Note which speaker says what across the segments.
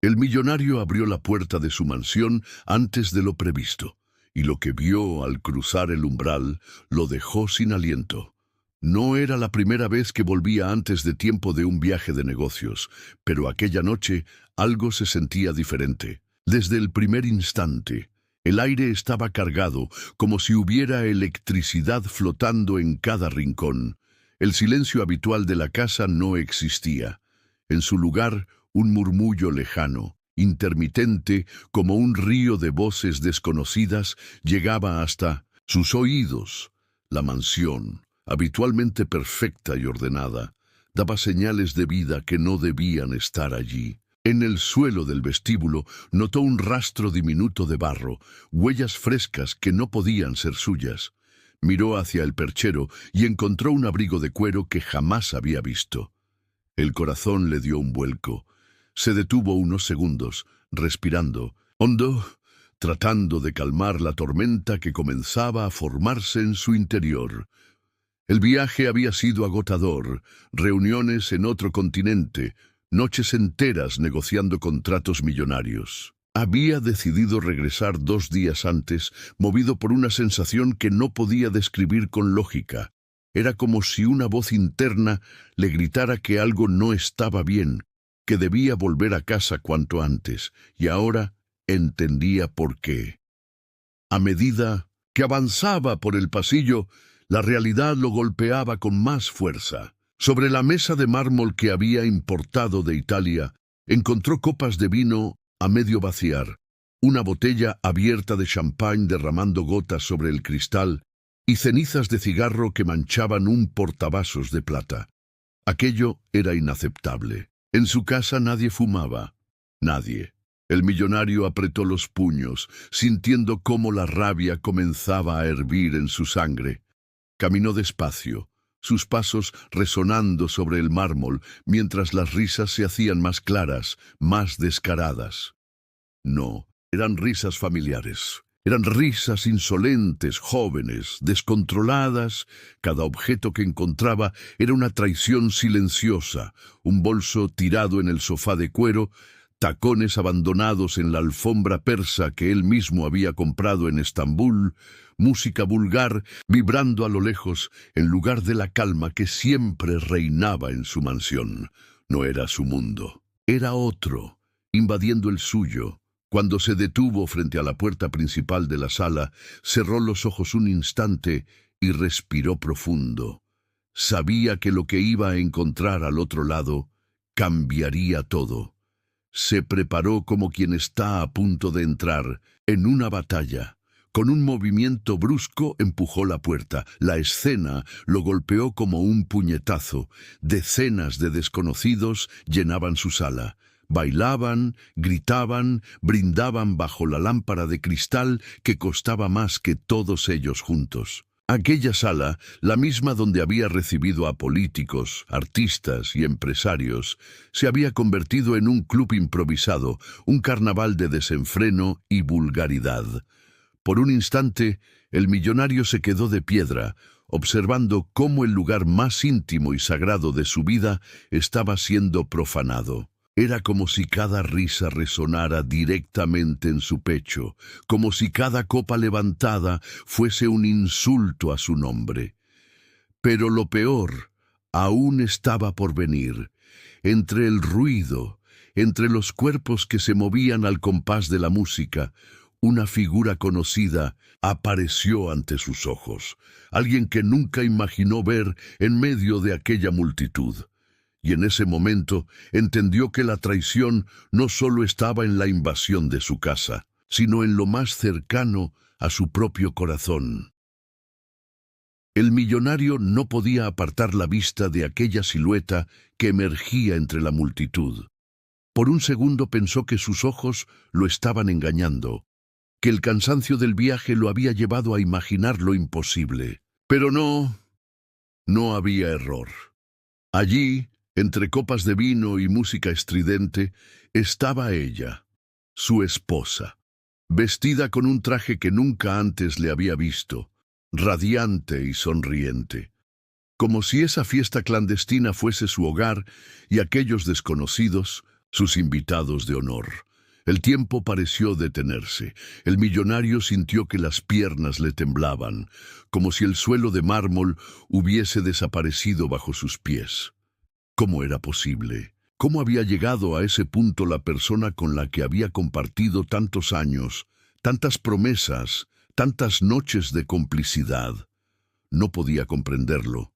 Speaker 1: El millonario abrió la puerta de su mansión antes de lo previsto, y lo que vio al cruzar el umbral lo dejó sin aliento. No era la primera vez que volvía antes de tiempo de un viaje de negocios, pero aquella noche algo se sentía diferente. Desde el primer instante, el aire estaba cargado, como si hubiera electricidad flotando en cada rincón. El silencio habitual de la casa no existía. En su lugar, un murmullo lejano, intermitente, como un río de voces desconocidas, llegaba hasta sus oídos. La mansión, habitualmente perfecta y ordenada, daba señales de vida que no debían estar allí. En el suelo del vestíbulo notó un rastro diminuto de barro, huellas frescas que no podían ser suyas. Miró hacia el perchero y encontró un abrigo de cuero que jamás había visto. El corazón le dio un vuelco. Se detuvo unos segundos, respirando hondo, tratando de calmar la tormenta que comenzaba a formarse en su interior. El viaje había sido agotador, reuniones en otro continente, noches enteras negociando contratos millonarios. Había decidido regresar 2 días antes, movido por una sensación que no podía describir con lógica. Era como si una voz interna le gritara que algo no estaba bien, que debía volver a casa cuanto antes, y ahora entendía por qué. A medida que avanzaba por el pasillo, la realidad lo golpeaba con más fuerza. Sobre la mesa de mármol que había importado de Italia, encontró copas de vino a medio vaciar, una botella abierta de champán derramando gotas sobre el cristal y cenizas de cigarro que manchaban un portavasos de plata. Aquello era inaceptable. En su casa nadie fumaba. Nadie. El millonario apretó los puños, sintiendo cómo la rabia comenzaba a hervir en su sangre. Caminó despacio, sus pasos resonando sobre el mármol, mientras las risas se hacían más claras, más descaradas. No, eran risas familiares. Eran risas insolentes, jóvenes, descontroladas. Cada objeto que encontraba era una traición silenciosa, un bolso tirado en el sofá de cuero, tacones abandonados en la alfombra persa que él mismo había comprado en Estambul, música vulgar vibrando a lo lejos en lugar de la calma que siempre reinaba en su mansión. No era su mundo, era otro, invadiendo el suyo. Cuando se detuvo frente a la puerta principal de la sala, cerró los ojos un instante y respiró profundo. Sabía que lo que iba a encontrar al otro lado cambiaría todo. Se preparó como quien está a punto de entrar en una batalla. Con un movimiento brusco empujó la puerta. La escena lo golpeó como un puñetazo. Decenas de desconocidos llenaban su sala. Bailaban, gritaban, brindaban bajo la lámpara de cristal que costaba más que todos ellos juntos. Aquella sala, la misma donde había recibido a políticos, artistas y empresarios, se había convertido en un club improvisado, un carnaval de desenfreno y vulgaridad. Por un instante, el millonario se quedó de piedra, observando cómo el lugar más íntimo y sagrado de su vida estaba siendo profanado. Era como si cada risa resonara directamente en su pecho, como si cada copa levantada fuese un insulto a su nombre. Pero lo peor aún estaba por venir. Entre el ruido, entre los cuerpos que se movían al compás de la música, una figura conocida apareció ante sus ojos, alguien que nunca imaginó ver en medio de aquella multitud. Y en ese momento entendió que la traición no solo estaba en la invasión de su casa, sino en lo más cercano a su propio corazón. El millonario no podía apartar la vista de aquella silueta que emergía entre la multitud. Por un segundo pensó que sus ojos lo estaban engañando, que el cansancio del viaje lo había llevado a imaginar lo imposible. Pero no había error. Allí, entre copas de vino y música estridente, estaba ella, su esposa, vestida con un traje que nunca antes le había visto, radiante y sonriente, como si esa fiesta clandestina fuese su hogar y aquellos desconocidos sus invitados de honor. El tiempo pareció detenerse. El millonario sintió que las piernas le temblaban, como si el suelo de mármol hubiese desaparecido bajo sus pies. ¿Cómo era posible? ¿Cómo había llegado a ese punto la persona con la que había compartido tantos años, tantas promesas, tantas noches de complicidad? No podía comprenderlo.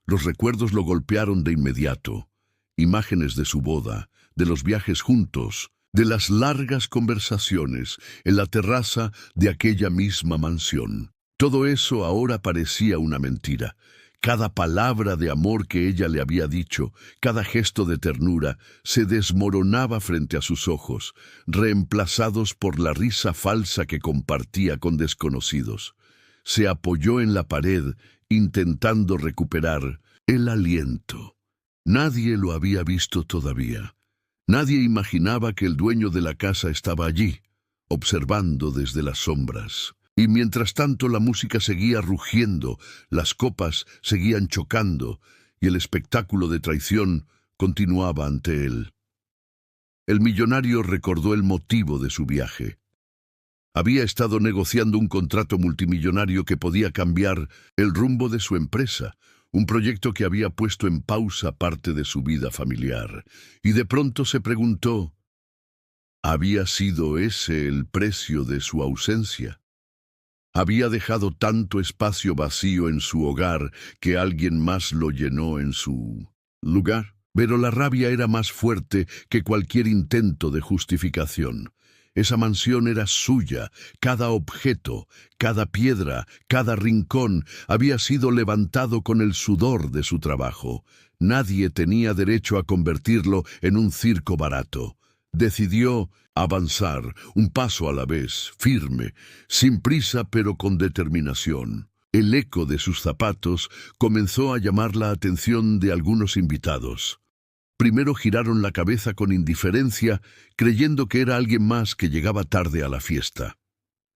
Speaker 1: Los recuerdos lo golpearon de inmediato. Imágenes de su boda, de los viajes juntos, de las largas conversaciones en la terraza de aquella misma mansión. Todo eso ahora parecía una mentira. Cada palabra de amor que ella le había dicho, cada gesto de ternura, se desmoronaba frente a sus ojos, reemplazados por la risa falsa que compartía con desconocidos. Se apoyó en la pared, intentando recuperar el aliento. Nadie lo había visto todavía. Nadie imaginaba que el dueño de la casa estaba allí, observando desde las sombras. Y mientras tanto la música seguía rugiendo, las copas seguían chocando, y el espectáculo de traición continuaba ante él. El millonario recordó el motivo de su viaje. Había estado negociando un contrato multimillonario que podía cambiar el rumbo de su empresa, un proyecto que había puesto en pausa parte de su vida familiar. Y de pronto se preguntó, ¿había sido ese el precio de su ausencia? Había dejado tanto espacio vacío en su hogar que alguien más lo llenó en su lugar. Pero la rabia era más fuerte que cualquier intento de justificación. Esa mansión era suya, cada objeto, cada piedra, cada rincón había sido levantado con el sudor de su trabajo. Nadie tenía derecho a convertirlo en un circo barato. Decidió avanzar, un paso a la vez, firme, sin prisa pero con determinación. El eco de sus zapatos comenzó a llamar la atención de algunos invitados. Primero giraron la cabeza con indiferencia, creyendo que era alguien más que llegaba tarde a la fiesta.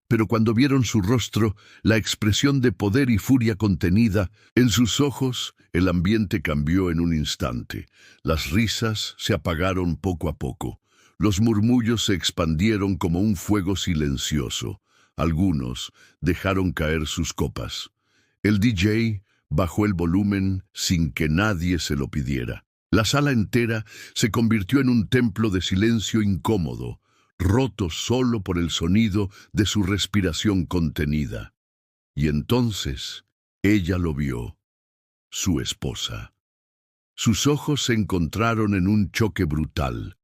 Speaker 1: Pero cuando vieron su rostro, la expresión de poder y furia contenida, en sus ojos, el ambiente cambió en un instante. Las risas se apagaron poco a poco. Los murmullos se expandieron como un fuego silencioso. Algunos dejaron caer sus copas. El DJ bajó el volumen sin que nadie se lo pidiera. La sala entera se convirtió en un templo de silencio incómodo, roto solo por el sonido de su respiración contenida. Y entonces ella lo vio, su esposa. Sus ojos se encontraron en un choque brutal,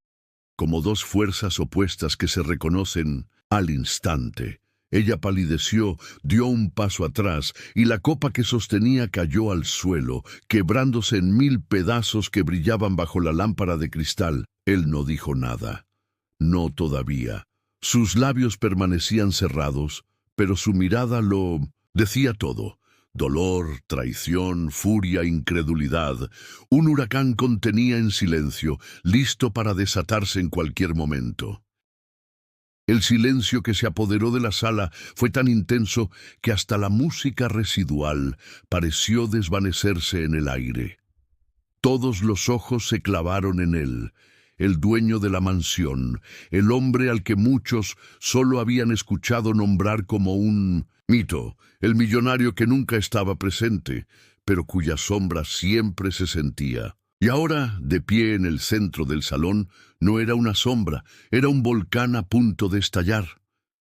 Speaker 1: como dos fuerzas opuestas que se reconocen al instante. Ella palideció, dio un paso atrás, y la copa que sostenía cayó al suelo, quebrándose en 1000 pedazos que brillaban bajo la lámpara de cristal. Él no dijo nada. No todavía. Sus labios permanecían cerrados, pero su mirada lo decía todo. Dolor, traición, furia, incredulidad. Un huracán contenía en silencio, listo para desatarse en cualquier momento. El silencio que se apoderó de la sala fue tan intenso que hasta la música residual pareció desvanecerse en el aire. Todos los ojos se clavaron en él, el dueño de la mansión, el hombre al que muchos solo habían escuchado nombrar como un mito, el millonario que nunca estaba presente, pero cuya sombra siempre se sentía. Y ahora, de pie en el centro del salón, no era una sombra, era un volcán a punto de estallar.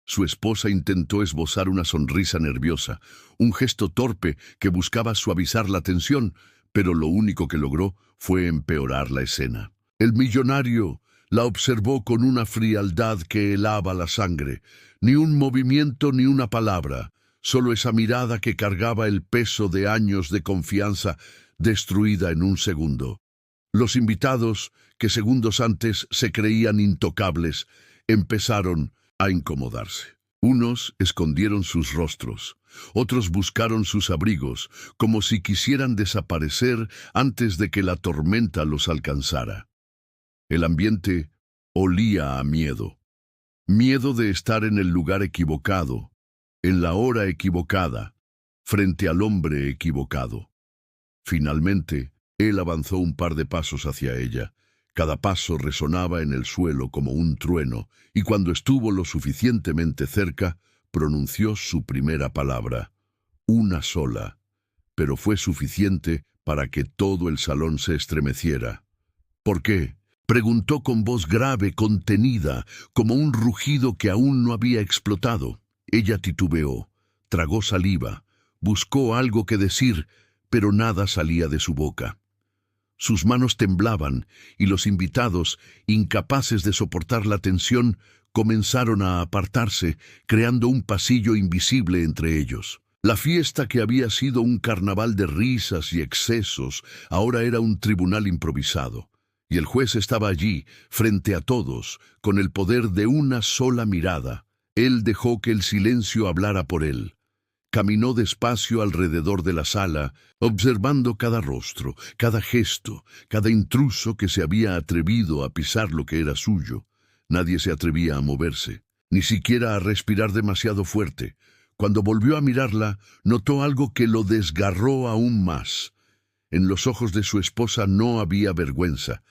Speaker 1: Su esposa intentó esbozar una sonrisa nerviosa, un gesto torpe que buscaba suavizar la tensión, pero lo único que logró fue empeorar la escena. El millonario la observó con una frialdad que helaba la sangre. Ni un movimiento ni una palabra, solo esa mirada que cargaba el peso de años de confianza destruida en un segundo. Los invitados, que segundos antes se creían intocables, empezaron a incomodarse. Unos escondieron sus rostros, otros buscaron sus abrigos, como si quisieran desaparecer antes de que la tormenta los alcanzara. El ambiente olía a miedo. Miedo de estar en el lugar equivocado, en la hora equivocada, frente al hombre equivocado. Finalmente, él avanzó un par de pasos hacia ella, Cada paso resonaba en el suelo como un trueno, y cuando estuvo lo suficientemente cerca, pronunció su primera palabra, una sola, pero fue suficiente para que todo el salón se estremeciera. ¿Por qué? Preguntó con voz grave, contenida, como un rugido que aún no había explotado. Ella titubeó, tragó saliva, buscó algo que decir, pero nada salía de su boca. Sus manos temblaban y los invitados, incapaces de soportar la tensión, comenzaron a apartarse, creando un pasillo invisible entre ellos. La fiesta, que había sido un carnaval de risas y excesos, ahora era un tribunal improvisado. Y el juez estaba allí, frente a todos, con el poder de una sola mirada. Él dejó que el silencio hablara por él. Caminó despacio alrededor de la sala, observando cada rostro, cada gesto, cada intruso que se había atrevido a pisar lo que era suyo. Nadie se atrevía a moverse, ni siquiera a respirar demasiado fuerte. Cuando volvió a mirarla, notó algo que lo desgarró aún más. En los ojos de su esposa no había vergüenza.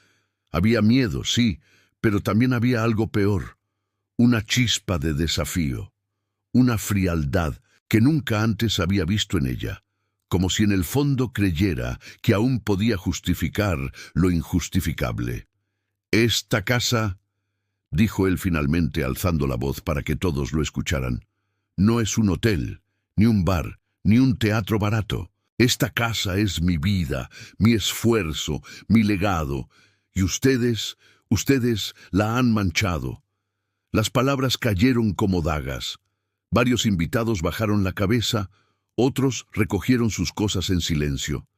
Speaker 1: Había miedo, sí, pero también había algo peor. Una chispa de desafío, una frialdad que nunca antes había visto en ella, como si en el fondo creyera que aún podía justificar lo injustificable. «Esta casa», dijo él finalmente, alzando la voz para que todos lo escucharan, «no es un hotel, ni un bar, ni un teatro barato. Esta casa es mi vida, mi esfuerzo, mi legado, y ustedes la han manchado». Las palabras cayeron como dagas. Varios invitados bajaron la cabeza, otros recogieron sus cosas en silencio.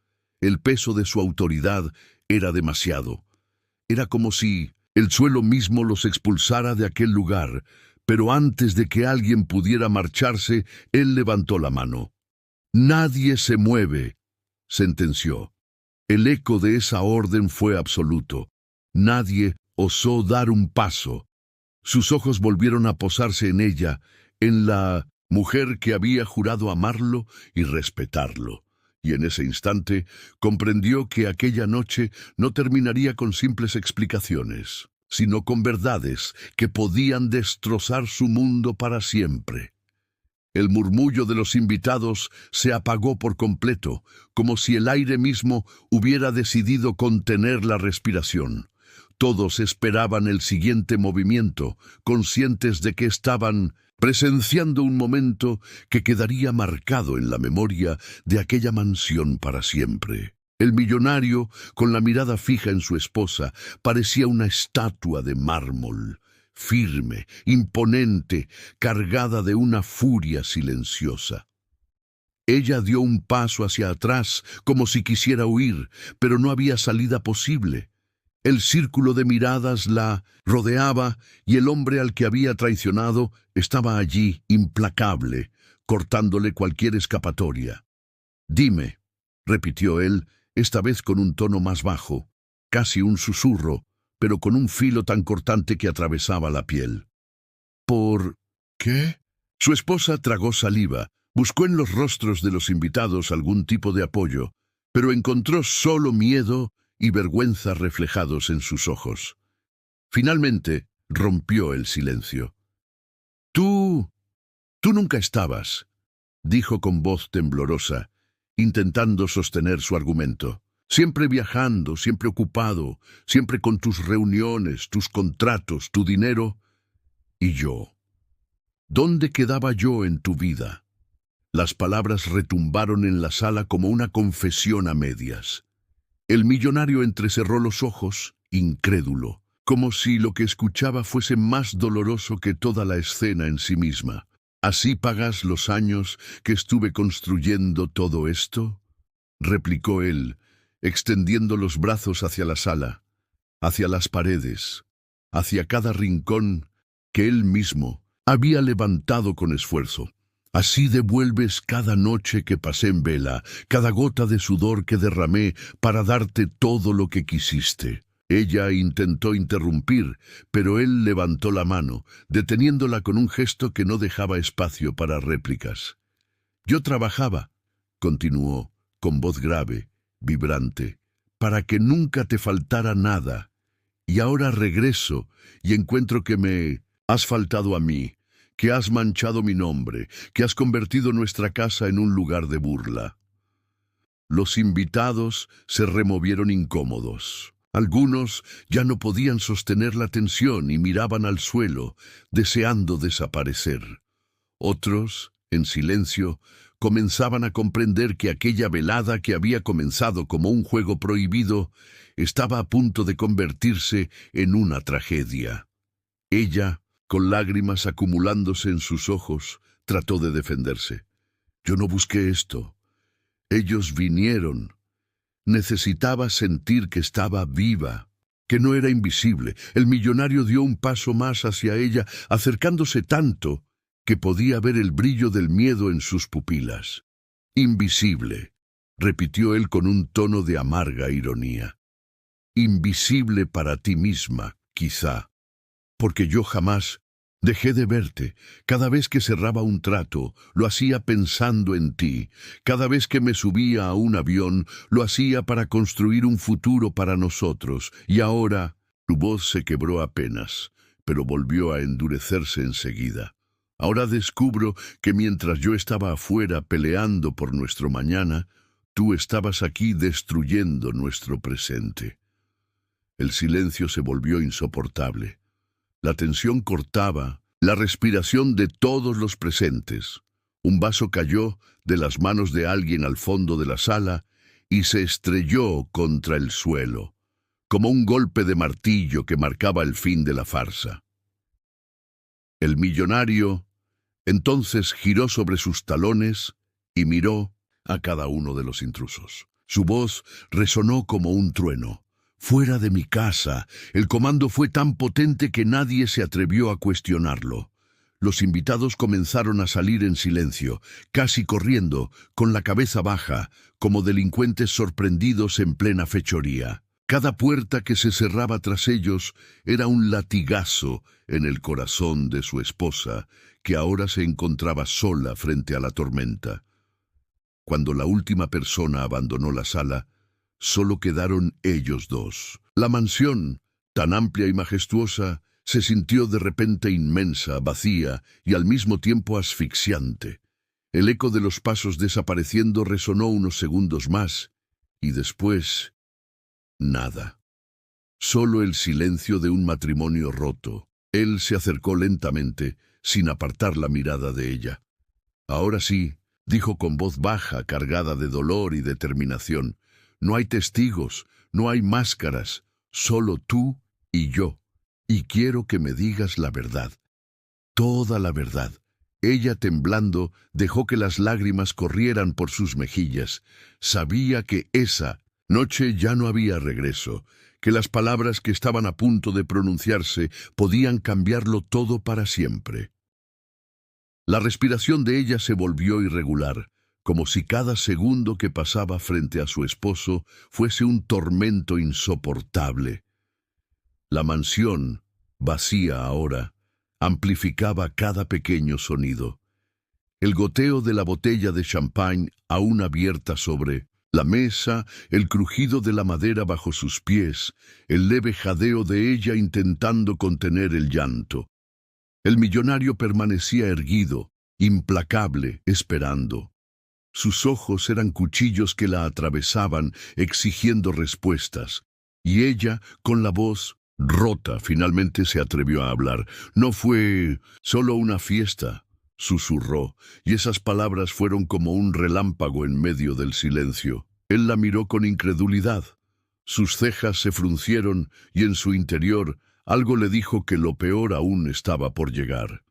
Speaker 1: El peso de su autoridad era demasiado. Era como si el suelo mismo los expulsara de aquel lugar, pero antes de que alguien pudiera marcharse, él levantó la mano. «Nadie se mueve», sentenció. El eco de esa orden fue absoluto. Nadie osó dar un paso. Sus ojos volvieron a posarse en ella, en la mujer que había jurado amarlo y respetarlo. Y en ese instante comprendió que aquella noche no terminaría con simples explicaciones, sino con verdades que podían destrozar su mundo para siempre. El murmullo de los invitados se apagó por completo, como si el aire mismo hubiera decidido contener la respiración. Todos esperaban el siguiente movimiento, conscientes de que estaban presenciando un momento que quedaría marcado en la memoria de aquella mansión para siempre. El millonario, con la mirada fija en su esposa, parecía una estatua de mármol, firme, imponente, cargada de una furia silenciosa. Ella dio un paso hacia atrás, como si quisiera huir, pero no había salida posible. El círculo de miradas la rodeaba y el hombre al que había traicionado estaba allí, implacable, cortándole cualquier escapatoria. «Dime», repitió él, esta vez con un tono más bajo, casi un susurro, pero con un filo tan cortante que atravesaba la piel. «¿Por qué?» Su esposa tragó saliva, buscó en los rostros de los invitados algún tipo de apoyo, pero encontró solo miedo y vergüenza reflejados en sus ojos. Finalmente rompió el silencio. Tú nunca estabas», dijo con voz temblorosa, intentando sostener su argumento. «Siempre viajando, siempre ocupado, siempre con tus reuniones, tus contratos, tu dinero. ¿Y yo? ¿Dónde quedaba yo en tu vida?» Las palabras retumbaron en la sala como una confesión a medias. El millonario entrecerró los ojos, incrédulo, como si lo que escuchaba fuese más doloroso que toda la escena en sí misma. «¿Así pagas los años que estuve construyendo todo esto?», replicó él, extendiendo los brazos hacia la sala, hacia las paredes, hacia cada rincón que él mismo había levantado con esfuerzo. «Así devuelves cada noche que pasé en vela, cada gota de sudor que derramé para darte todo lo que quisiste». Ella intentó interrumpir, pero él levantó la mano, deteniéndola con un gesto que no dejaba espacio para réplicas. «Yo trabajaba», continuó, con voz grave, vibrante, «para que nunca te faltara nada, Y ahora regreso y encuentro que me has faltado a mí, que has manchado mi nombre, que has convertido nuestra casa en un lugar de burla. Los invitados se removieron incómodos. Algunos ya no podían sostener la tensión y miraban al suelo, deseando desaparecer. Otros, en silencio, comenzaban a comprender que aquella velada que había comenzado como un juego prohibido estaba a punto de convertirse en una tragedia. Ella, con lágrimas acumulándose en sus ojos, trató de defenderse. Yo no busqué esto. Ellos vinieron. Necesitaba sentir que estaba viva, que no era invisible. El millonario dio un paso más hacia ella, acercándose tanto que podía ver el brillo del miedo en sus pupilas. Invisible, repitió él con un tono de amarga ironía. Invisible para ti misma, quizá, porque yo jamás dejé de verte. Cada vez que cerraba un trato, lo hacía pensando en ti. Cada vez que me subía a un avión, lo hacía para construir un futuro para nosotros. Y ahora, tu voz se quebró apenas, pero volvió a endurecerse enseguida. Ahora descubro que mientras yo estaba afuera peleando por nuestro mañana, tú estabas aquí destruyendo nuestro presente. El silencio se volvió insoportable. La tensión cortaba la respiración de todos los presentes. Un vaso cayó de las manos de alguien al fondo de la sala y se estrelló contra el suelo, como un golpe de martillo que marcaba el fin de la farsa. El millonario entonces giró sobre sus talones y miró a cada uno de los intrusos. Su voz resonó como un trueno. Fuera de mi casa, el comando fue tan potente que nadie se atrevió a cuestionarlo. Los invitados comenzaron a salir en silencio, casi corriendo, con la cabeza baja, como delincuentes sorprendidos en plena fechoría. Cada puerta que se cerraba tras ellos era un latigazo en el corazón de su esposa, que ahora se encontraba sola frente a la tormenta. Cuando la última persona abandonó la sala, solo quedaron ellos dos. La mansión, tan amplia y majestuosa, se sintió de repente inmensa, vacía y al mismo tiempo asfixiante. El eco de los pasos desapareciendo resonó unos segundos más, y después, nada. Solo el silencio de un matrimonio roto. Él se acercó lentamente, sin apartar la mirada de ella. Ahora sí, dijo con voz baja, cargada de dolor y determinación. No hay testigos, no hay máscaras, solo tú y yo. Y quiero que me digas la verdad, toda la verdad. Ella, temblando, dejó que las lágrimas corrieran por sus mejillas. Sabía que esa noche ya no había regreso, que las palabras que estaban a punto de pronunciarse podían cambiarlo todo para siempre. La respiración de ella se volvió irregular, como si cada segundo que pasaba frente a su esposo fuese un tormento insoportable. La mansión, vacía ahora, amplificaba cada pequeño sonido. El goteo de la botella de champán aún abierta sobre la mesa, el crujido de la madera bajo sus pies, el leve jadeo de ella intentando contener el llanto. El millonario permanecía erguido, implacable, esperando. Sus ojos eran cuchillos que la atravesaban, exigiendo respuestas. Y ella, con la voz rota, finalmente se atrevió a hablar. No fue solo una fiesta, susurró, y esas palabras fueron como un relámpago en medio del silencio. Él la miró con incredulidad. Sus cejas se fruncieron y en su interior algo le dijo que lo peor aún estaba por llegar.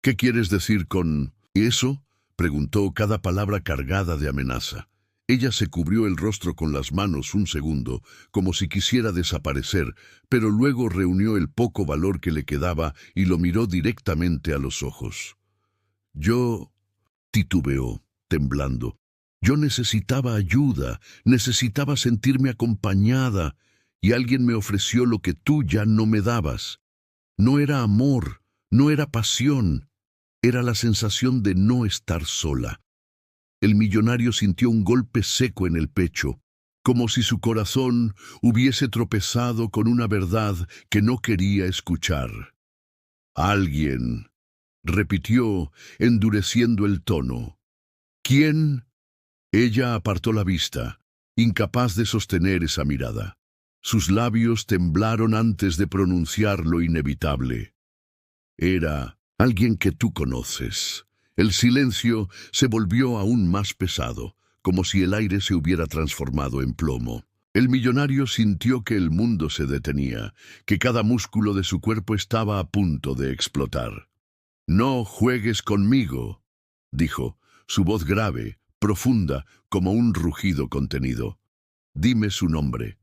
Speaker 1: ¿Qué quieres decir con eso?, preguntó, cada palabra cargada de amenaza. Ella se cubrió el rostro con las manos un segundo, como si quisiera desaparecer, pero luego reunió el poco valor que le quedaba y lo miró directamente a los ojos. Yo, titubeó, temblando. Yo necesitaba ayuda, necesitaba sentirme acompañada, y alguien me ofreció lo que tú ya no me dabas. No era amor, no era pasión, era la sensación de no estar sola. El millonario sintió un golpe seco en el pecho, como si su corazón hubiese tropezado con una verdad que no quería escuchar. «Alguien», repitió, endureciendo el tono. «¿Quién?» Ella apartó la vista, incapaz de sostener esa mirada. Sus labios temblaron antes de pronunciar lo inevitable. «Era alguien que tú conoces». El silencio se volvió aún más pesado, como si el aire se hubiera transformado en plomo. El millonario sintió que el mundo se detenía, que cada músculo de su cuerpo estaba a punto de explotar. «No juegues conmigo», dijo, su voz grave, profunda, como un rugido contenido. «Dime su nombre».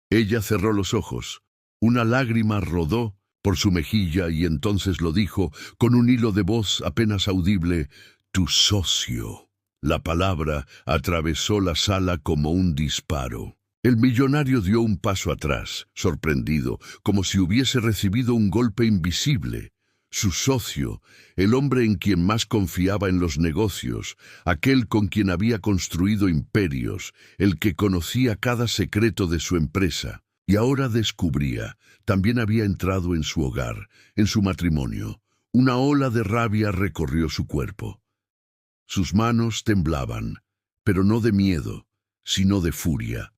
Speaker 1: Ella cerró los ojos. Una lágrima rodó por su mejilla y entonces lo dijo con un hilo de voz apenas audible: «Tu socio». La palabra atravesó la sala como un disparo. El millonario dio un paso atrás, sorprendido, como si hubiese recibido un golpe invisible. Su socio, el hombre en quien más confiaba en los negocios, aquel con quien había construido imperios, el que conocía cada secreto de su empresa, y ahora descubría, también había entrado en su hogar, en su matrimonio. Una ola de rabia recorrió su cuerpo. Sus manos temblaban, pero no de miedo, sino de furia.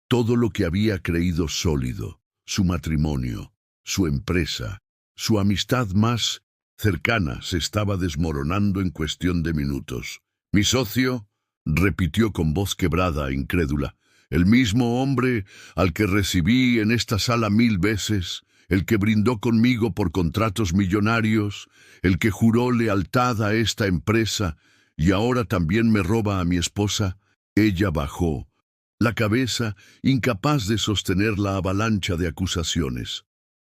Speaker 1: Todo lo que había creído sólido, su matrimonio, su empresa, su amistad más cercana, se estaba desmoronando en cuestión de minutos. «¿Mi socio?», repitió con voz quebrada, incrédula. «El mismo hombre al que recibí en esta sala 1000 veces, el que brindó conmigo por contratos millonarios, el que juró lealtad a esta empresa, y ahora también me roba a mi esposa». Ella bajó la cabeza, incapaz de sostener la avalancha de acusaciones.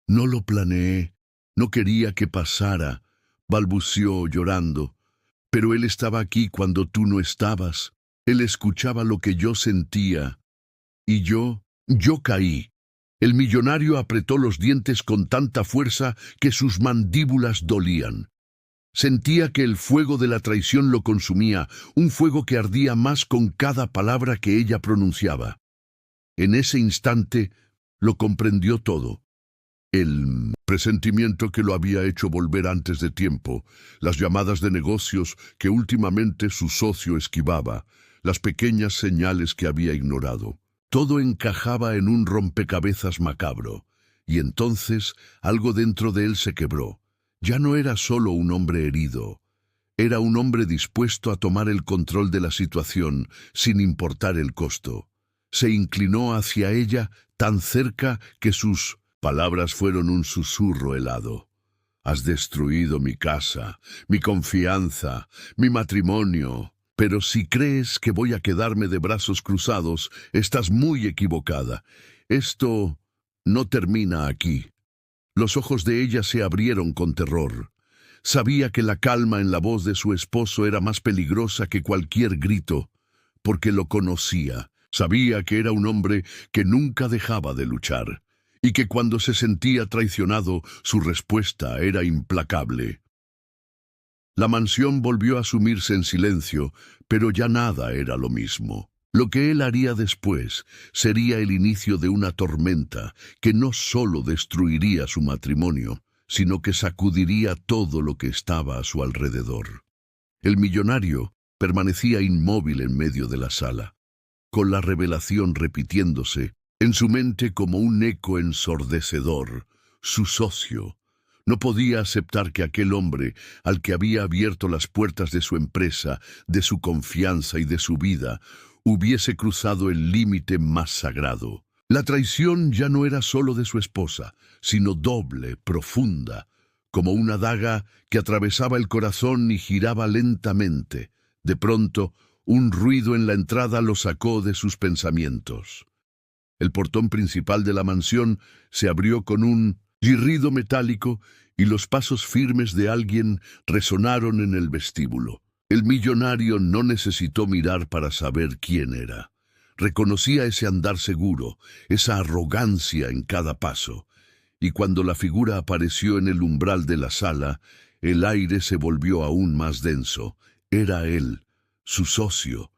Speaker 1: «No lo planeé, no quería que pasara», balbuceó llorando. «Pero él estaba aquí cuando tú no estabas. Él escuchaba lo que yo sentía. Y yo caí». El millonario apretó los dientes con tanta fuerza que sus mandíbulas dolían. Sentía que el fuego de la traición lo consumía, un fuego que ardía más con cada palabra que ella pronunciaba. En ese instante lo comprendió todo. El presentimiento que lo había hecho volver antes de tiempo, las llamadas de negocios que últimamente su socio esquivaba, las pequeñas señales que había ignorado. Todo encajaba en un rompecabezas macabro, y entonces algo dentro de él se quebró. Ya no era solo un hombre herido, era un hombre dispuesto a tomar el control de la situación sin importar el costo. Se inclinó hacia ella tan cerca que sus palabras fueron un susurro helado. «Has destruido mi casa, mi confianza, mi matrimonio. Pero si crees que voy a quedarme de brazos cruzados, estás muy equivocada. Esto no termina aquí». Los ojos de ella se abrieron con terror. Sabía que la calma en la voz de su esposo era más peligrosa que cualquier grito, porque lo conocía. Sabía que era un hombre que nunca dejaba de luchar, y que cuando se sentía traicionado, su respuesta era implacable. La mansión volvió a sumirse en silencio, pero ya nada era lo mismo. Lo que él haría después sería el inicio de una tormenta que no solo destruiría su matrimonio, sino que sacudiría todo lo que estaba a su alrededor. El millonario permanecía inmóvil en medio de la sala, con la revelación repitiéndose en su mente como un eco ensordecedor. Su socio no podía aceptar que aquel hombre, al que había abierto las puertas de su empresa, de su confianza y de su vida, hubiese cruzado el límite más sagrado. La traición ya no era solo de su esposa, sino doble, profunda, como una daga que atravesaba el corazón y giraba lentamente. De pronto, un ruido en la entrada lo sacó de sus pensamientos. El portón principal de la mansión se abrió con un chirrido metálico y los pasos firmes de alguien resonaron en el vestíbulo. El millonario no necesitó mirar para saber quién era. Reconocía ese andar seguro, esa arrogancia en cada paso. Y cuando la figura apareció en el umbral de la sala, el aire se volvió aún más denso. Era él, su socio.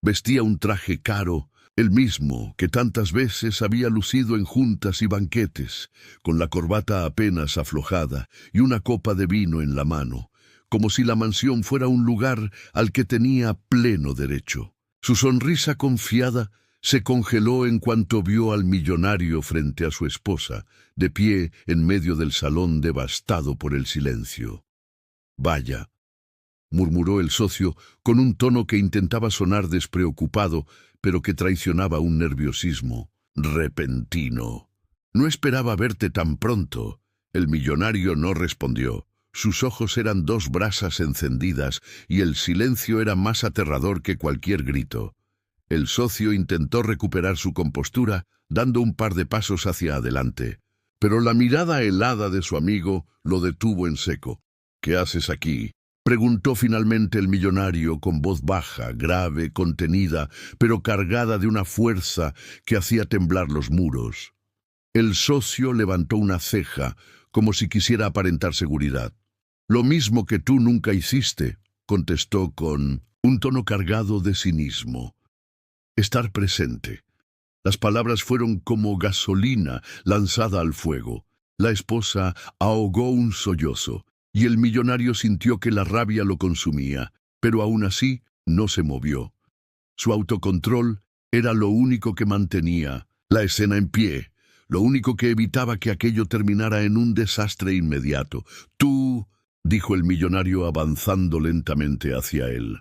Speaker 1: Vestía un traje caro, el mismo que tantas veces había lucido en juntas y banquetes, con la corbata apenas aflojada y una copa de vino en la mano, como si la mansión fuera un lugar al que tenía pleno derecho. Su sonrisa confiada se congeló en cuanto vio al millonario frente a su esposa, de pie en medio del salón devastado por el silencio. «Vaya», murmuró el socio con un tono que intentaba sonar despreocupado, pero que traicionaba un nerviosismo repentino. «No esperaba verte tan pronto». El millonario no respondió. Sus ojos eran dos brasas encendidas y el silencio era más aterrador que cualquier grito. El socio intentó recuperar su compostura, dando un par de pasos hacia adelante, pero la mirada helada de su amigo lo detuvo en seco. «¿Qué haces aquí?», preguntó finalmente el millonario con voz baja, grave, contenida, pero cargada de una fuerza que hacía temblar los muros. El socio levantó una ceja, como si quisiera aparentar seguridad. «Lo mismo que tú nunca hiciste», contestó con un tono cargado de cinismo. «Estar presente». Las palabras fueron como gasolina lanzada al fuego. La esposa ahogó un sollozo, y el millonario sintió que la rabia lo consumía, pero aún así no se movió. Su autocontrol era lo único que mantenía la escena en pie, lo único que evitaba que aquello terminara en un desastre inmediato. «Tú», dijo el millonario avanzando lentamente hacia él.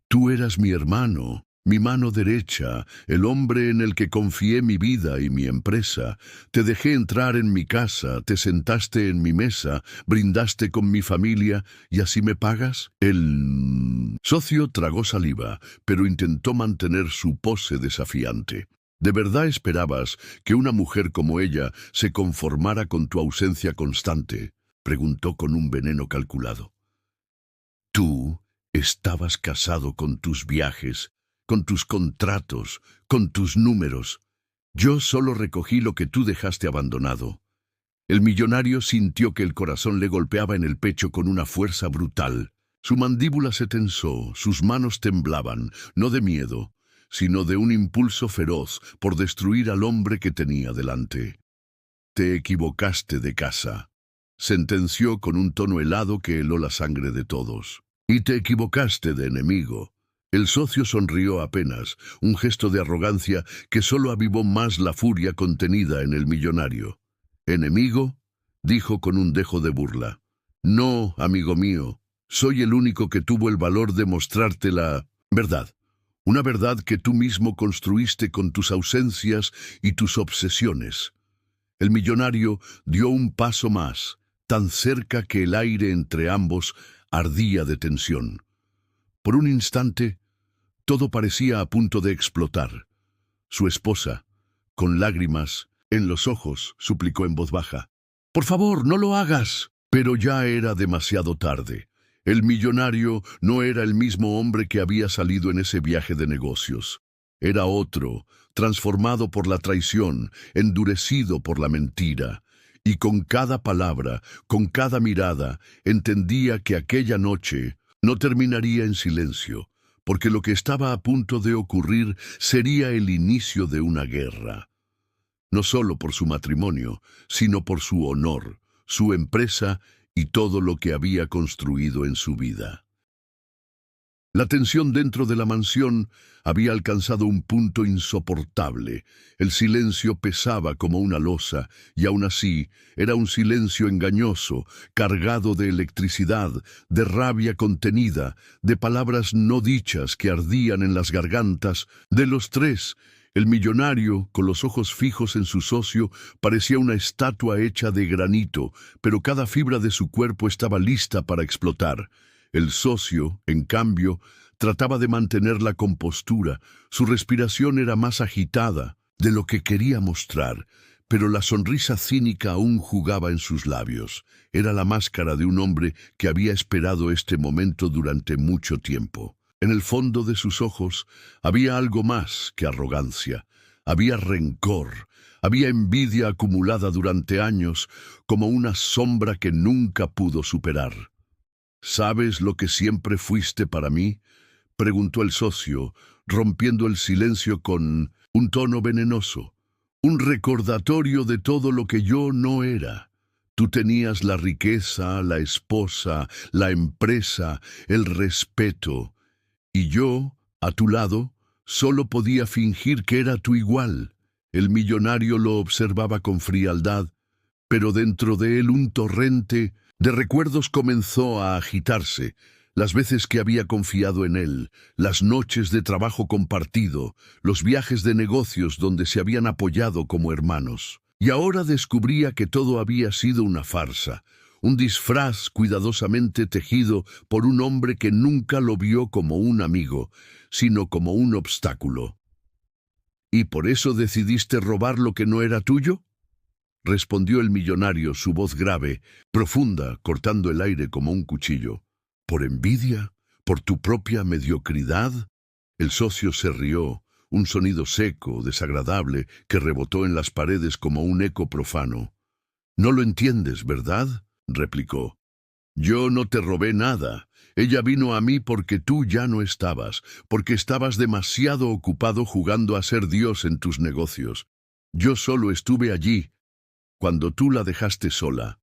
Speaker 1: «Tú eras mi hermano, mi mano derecha, el hombre en el que confié mi vida y mi empresa. Te dejé entrar en mi casa, te sentaste en mi mesa, brindaste con mi familia, ¿y así me pagas?» El socio tragó saliva, pero intentó mantener su pose desafiante. «¿De verdad esperabas que una mujer como ella se conformara con tu ausencia constante?», preguntó con un veneno calculado. «Tú estabas casado con tus viajes, con tus contratos, con tus números. Yo solo recogí lo que tú dejaste abandonado». El millonario sintió que el corazón le golpeaba en el pecho con una fuerza brutal. Su mandíbula se tensó, sus manos temblaban, no de miedo, sino de un impulso feroz por destruir al hombre que tenía delante. «Te equivocaste de casa», sentenció con un tono helado que heló la sangre de todos. «Y te equivocaste de enemigo». El socio sonrió apenas, un gesto de arrogancia que solo avivó más la furia contenida en el millonario. «¿Enemigo?», dijo con un dejo de burla. «No, amigo mío, soy el único que tuvo el valor de mostrarte la verdad. Una verdad que tú mismo construiste con tus ausencias y tus obsesiones». El millonario dio un paso más, tan cerca que el aire entre ambos ardía de tensión. Por un instante, todo parecía a punto de explotar. Su esposa, con lágrimas en los ojos, suplicó en voz baja: «Por favor, no lo hagas». Pero ya era demasiado tarde. El millonario no era el mismo hombre que había salido en ese viaje de negocios. Era otro, transformado por la traición, endurecido por la mentira. Y con cada palabra, con cada mirada, entendía que aquella noche no terminaría en silencio, porque lo que estaba a punto de ocurrir sería el inicio de una guerra. No solo por su matrimonio, sino por su honor, su empresa y todo lo que había construido en su vida. La tensión dentro de la mansión había alcanzado un punto insoportable. El silencio pesaba como una losa, y aún así era un silencio engañoso, cargado de electricidad, de rabia contenida, de palabras no dichas que ardían en las gargantas de los tres. El millonario, con los ojos fijos en su socio, parecía una estatua hecha de granito, pero cada fibra de su cuerpo estaba lista para explotar. El socio, en cambio, trataba de mantener la compostura. Su respiración era más agitada de lo que quería mostrar, pero la sonrisa cínica aún jugaba en sus labios. Era la máscara de un hombre que había esperado este momento durante mucho tiempo. En el fondo de sus ojos había algo más que arrogancia. Había rencor, había envidia acumulada durante años, como una sombra que nunca pudo superar. «¿Sabes lo que siempre fuiste para mí?», preguntó el socio, rompiendo el silencio con un tono venenoso, un recordatorio de todo lo que yo no era. Tú tenías la riqueza, la esposa, la empresa, el respeto, y yo, a tu lado, solo podía fingir que era tu igual. El millonario lo observaba con frialdad, pero dentro de él un torrente de recuerdos comenzó a agitarse. Las veces que había confiado en él, las noches de trabajo compartido, los viajes de negocios donde se habían apoyado como hermanos. Y ahora descubría que todo había sido una farsa, un disfraz cuidadosamente tejido por un hombre que nunca lo vio como un amigo, sino como un obstáculo. ¿Y por eso decidiste robar lo que no era tuyo?, respondió el millonario, su voz grave, profunda, cortando el aire como un cuchillo. ¿Por envidia? ¿Por tu propia mediocridad? El socio se rió, un sonido seco, desagradable, que rebotó en las paredes como un eco profano. «No lo entiendes, ¿verdad?», replicó. «Yo no te robé nada. Ella vino a mí porque tú ya no estabas, porque estabas demasiado ocupado jugando a ser Dios en tus negocios. Yo solo estuve allí cuando tú la dejaste sola».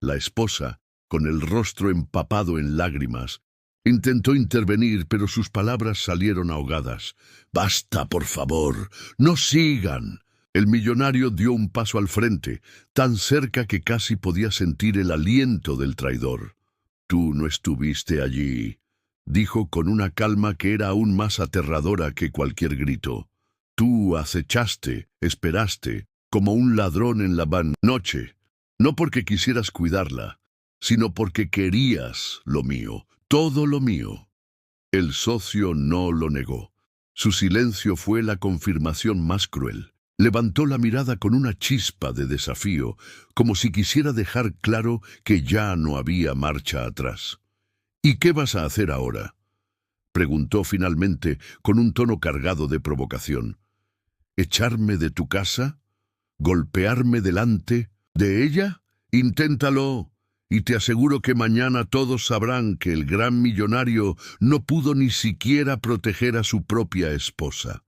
Speaker 1: La esposa, con el rostro empapado en lágrimas, intentó intervenir, pero sus palabras salieron ahogadas. «Basta, por favor, no sigan». El millonario dio un paso al frente, tan cerca que casi podía sentir el aliento del traidor. «Tú no estuviste allí», dijo con una calma que era aún más aterradora que cualquier grito. «Tú acechaste, esperaste, como un ladrón en la noche, no porque quisieras cuidarla, sino porque querías lo mío, todo lo mío». El socio no lo negó. Su silencio fue la confirmación más cruel. Levantó la mirada con una chispa de desafío, como si quisiera dejar claro que ya no había marcha atrás. «¿Y qué vas a hacer ahora?», preguntó finalmente con un tono cargado de provocación. «¿Echarme de tu casa? ¿Golpearme delante de ella? Inténtalo, y te aseguro que mañana todos sabrán que el gran millonario no pudo ni siquiera proteger a su propia esposa».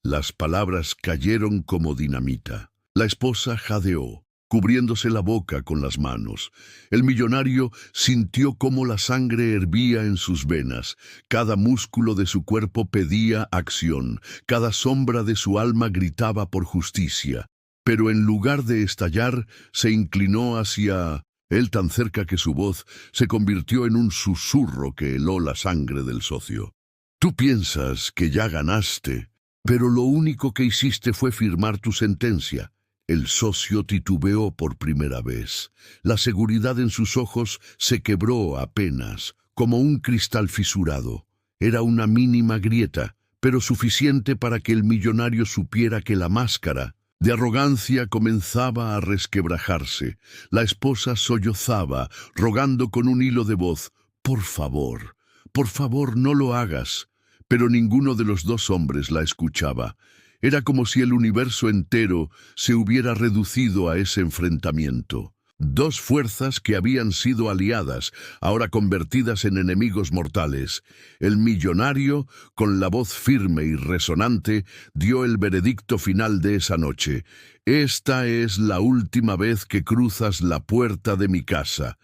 Speaker 1: Las palabras cayeron como dinamita. La esposa jadeó, cubriéndose la boca con las manos. El millonario sintió cómo la sangre hervía en sus venas. Cada músculo de su cuerpo pedía acción. Cada sombra de su alma gritaba por justicia. Pero en lugar de estallar, se inclinó hacia él tan cerca que su voz se convirtió en un susurro que heló la sangre del socio. «Tú piensas que ya ganaste, pero lo único que hiciste fue firmar tu sentencia». El socio titubeó por primera vez. La seguridad en sus ojos se quebró apenas, como un cristal fisurado. Era una mínima grieta, pero suficiente para que el millonario supiera que la máscara de arrogancia comenzaba a resquebrajarse. La esposa sollozaba, rogando con un hilo de voz: por favor, no lo hagas». Pero ninguno de los dos hombres la escuchaba. Era como si el universo entero se hubiera reducido a ese enfrentamiento. Dos fuerzas que habían sido aliadas, ahora convertidas en enemigos mortales. El millonario, con la voz firme y resonante, dio el veredicto final de esa noche. «Esta es la última vez que cruzas la puerta de mi casa,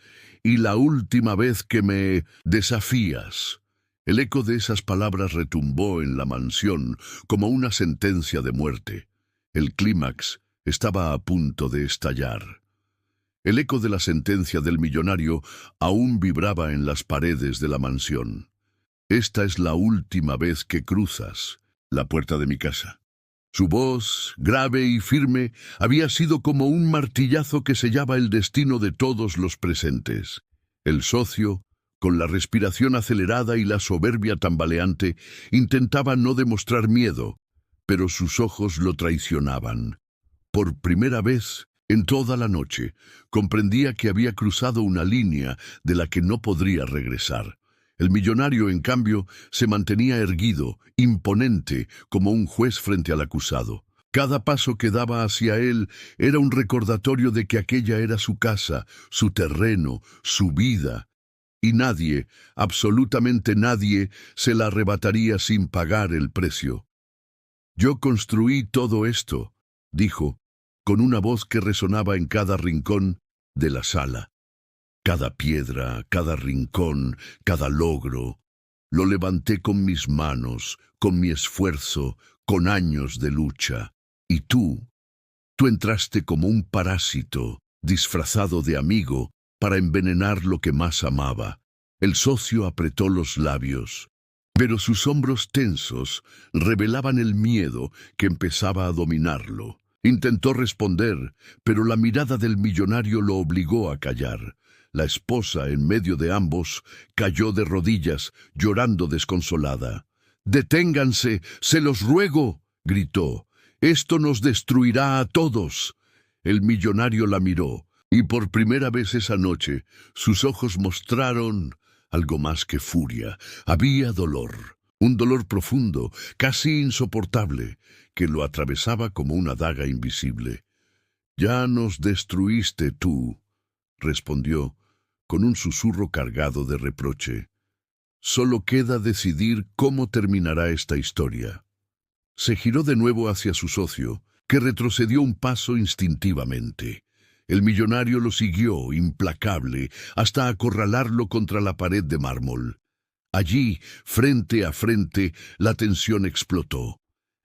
Speaker 1: y la última vez que me desafías». El eco de esas palabras retumbó en la mansión como una sentencia de muerte. El clímax estaba a punto de estallar. El eco de la sentencia del millonario aún vibraba en las paredes de la mansión. «Esta es la última vez que cruzas la puerta de mi casa». Su voz, grave y firme, había sido como un martillazo que sellaba el destino de todos los presentes. El socio, con la respiración acelerada y la soberbia tambaleante, intentaba no demostrar miedo, pero sus ojos lo traicionaban. Por primera vez en toda la noche, comprendía que había cruzado una línea de la que no podría regresar. El millonario, en cambio, se mantenía erguido, imponente, como un juez frente al acusado. Cada paso que daba hacia él era un recordatorio de que aquella era su casa, su terreno, su vida, y nadie, absolutamente nadie, se la arrebataría sin pagar el precio. «Yo construí todo esto», dijo, con una voz que resonaba en cada rincón de la sala. Cada piedra, cada rincón, cada logro, lo levanté con mis manos, con mi esfuerzo, con años de lucha. Y tú entraste como un parásito, disfrazado de amigo, para envenenar lo que más amaba. El socio apretó los labios, pero sus hombros tensos revelaban el miedo que empezaba a dominarlo. Intentó responder, pero la mirada del millonario lo obligó a callar. La esposa, en medio de ambos, cayó de rodillas, llorando desconsolada. «¡Deténganse, se los ruego!», gritó. «Esto nos destruirá a todos». El millonario la miró, y por primera vez esa noche sus ojos mostraron algo más que furia. Había dolor, un dolor profundo, casi insoportable, que lo atravesaba como una daga invisible. «Ya nos destruiste tú», respondió, con un susurro cargado de reproche. «Solo queda decidir cómo terminará esta historia». Se giró de nuevo hacia su socio, que retrocedió un paso instintivamente. El millonario lo siguió, implacable, hasta acorralarlo contra la pared de mármol. Allí, frente a frente, la tensión explotó.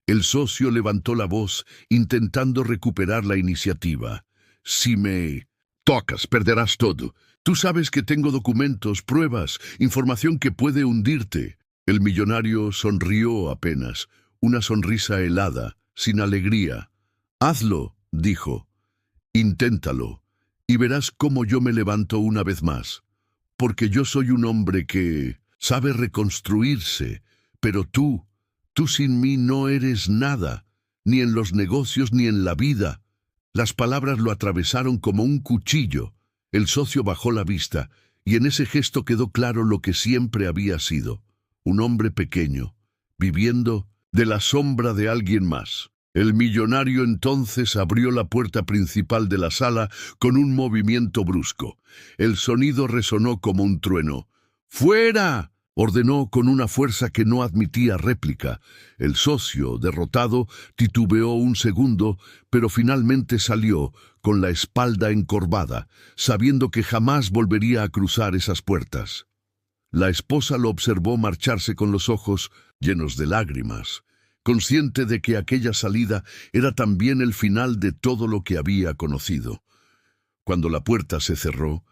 Speaker 1: El socio levantó la voz, intentando recuperar la iniciativa. «Si me tocas, perderás todo. Tú sabes que tengo documentos, pruebas, información que puede hundirte». El millonario sonrió apenas, una sonrisa helada, sin alegría. «Hazlo», dijo. «Inténtalo, y verás cómo yo me levanto una vez más. Porque yo soy un hombre que sabe reconstruirse, pero tú sin mí no eres nada, ni en los negocios ni en la vida». Las palabras lo atravesaron como un cuchillo. El socio bajó la vista, y en ese gesto quedó claro lo que siempre había sido: un hombre pequeño, viviendo de la sombra de alguien más. El millonario entonces abrió la puerta principal de la sala con un movimiento brusco. El sonido resonó como un trueno. «¡Fuera!», ordenó con una fuerza que no admitía réplica. El socio, derrotado, titubeó un segundo, pero finalmente salió, con la espalda encorvada, sabiendo que jamás volvería a cruzar esas puertas. La esposa lo observó marcharse con los ojos llenos de lágrimas, consciente de que aquella salida era también el final de todo lo que había conocido. Cuando la puerta se cerró,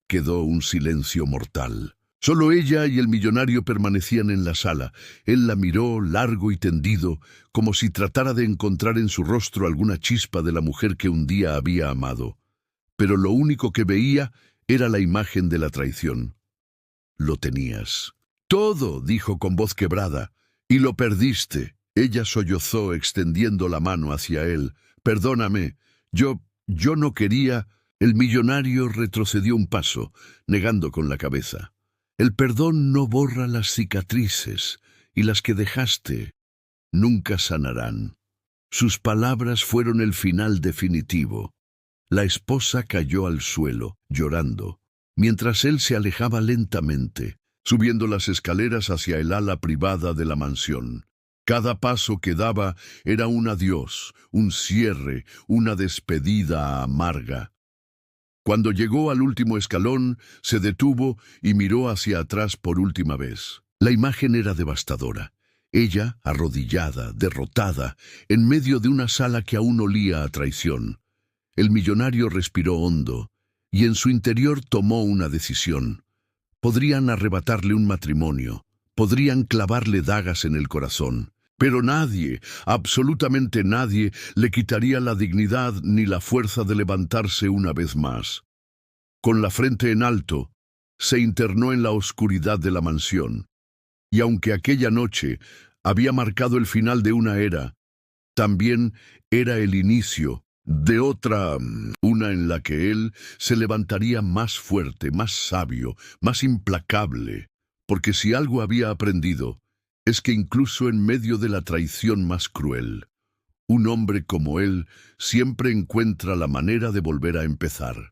Speaker 1: quedó un silencio mortal. Solo ella y el millonario permanecían en la sala. Él la miró largo y tendido, como si tratara de encontrar en su rostro alguna chispa de la mujer que un día había amado. Pero lo único que veía era la imagen de la traición. «Lo tenías. Todo», dijo con voz quebrada, «y lo perdiste». Ella sollozó, extendiendo la mano hacia él. «Perdóname, yo no quería». El millonario retrocedió un paso, negando con la cabeza. «El perdón no borra las cicatrices, y las que dejaste nunca sanarán». Sus palabras fueron el final definitivo. La esposa cayó al suelo, llorando, mientras él se alejaba lentamente, subiendo las escaleras hacia el ala privada de la mansión. Cada paso que daba era un adiós, un cierre, una despedida amarga. Cuando llegó al último escalón, se detuvo y miró hacia atrás por última vez. La imagen era devastadora. Ella, arrodillada, derrotada, en medio de una sala que aún olía a traición. El millonario respiró hondo, y en su interior tomó una decisión. Podrían arrebatarle un matrimonio, podrían clavarle dagas en el corazón, pero nadie, absolutamente nadie, le quitaría la dignidad ni la fuerza de levantarse una vez más. Con la frente en alto, se internó en la oscuridad de la mansión, y aunque aquella noche había marcado el final de una era, también era el inicio de otra, una en la que él se levantaría más fuerte, más sabio, más implacable, porque si algo había aprendido, es que incluso en medio de la traición más cruel, un hombre como él siempre encuentra la manera de volver a empezar.